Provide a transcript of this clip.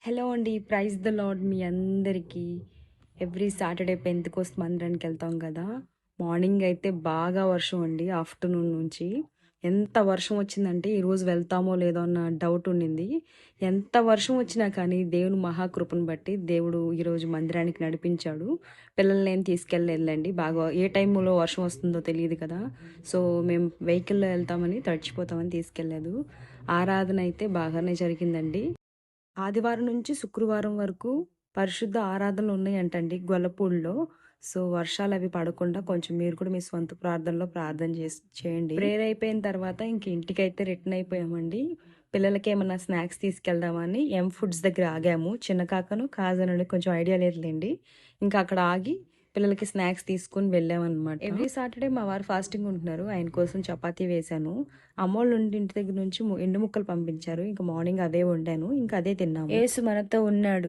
Hello అండి. Praise the lord మీ అందరికీ. Every Saturday పెంతెకోస్త్ మందిరానికి వెళ్తాం కదా! మార్నింగ్ అయితే బాగా వర్షం అండి. ఆఫ్టర్నూన్ నుంచి ఎంత వర్షం వచ్చిందంటే ఈరోజు వెళ్తామో లేదో అన్న డౌట్ ఉండింది. ఎంత వర్షం వచ్చినా కానీ దేవుని మహాకృపను బట్టి దేవుడు ఈరోజు మందిరానికి నడిపించాడు. పిల్లల్ని తీసుకెళ్ళలేదండి. బాగా ఏ టైంలో వర్షం వస్తుందో తెలియదు కదా! సో మేము వెహికల్లో వెళ్తామని తడిచిపోతామని తీసుకెళ్ళలేదు. ఆరాధన అయితే బాగానే జరిగిందండి. ఆదివారం నుంచి శుక్రవారం వరకు పరిశుద్ధ ఆరాధనలు ఉన్నాయంటండి గొల్లపూడిలో. సో, వర్షాలవి పడకుండా కొంచెం మీరు కూడా మీ స్వంత ప్రార్థనలో ప్రార్థన చేయండి. ప్రేయర్ అయిపోయిన తర్వాత ఇంక ఇంటికైతే రిటర్న్ అయిపోయామండి. పిల్లలకేమన్నా స్నాక్స్ తీసుకెళ్దామని ఫుడ్స్ దగ్గర ఆగాము. చిన్న కాకను, కాజానండి కొంచెం ఐడియా లేదులెండి. ఇంకా అక్కడ ఆగి పిల్లలకి స్నాక్స్ తీసుకొని వెళ్ళామన్నమాట. ఎవ్రీ సాటర్డే మా వారు ఫాస్టింగ్ ఉంటున్నారు. ఆయన కోసం చపాతీ వేశాను. అమ్మోళ్ళు ఇంటి దగ్గర నుంచి ఎండు ముక్కలు పంపించారు. ఇంకా మార్నింగ్ అదే వండాను. ఇంకా అదే తిన్నాము. యేసు మనతో ఉన్నాడు.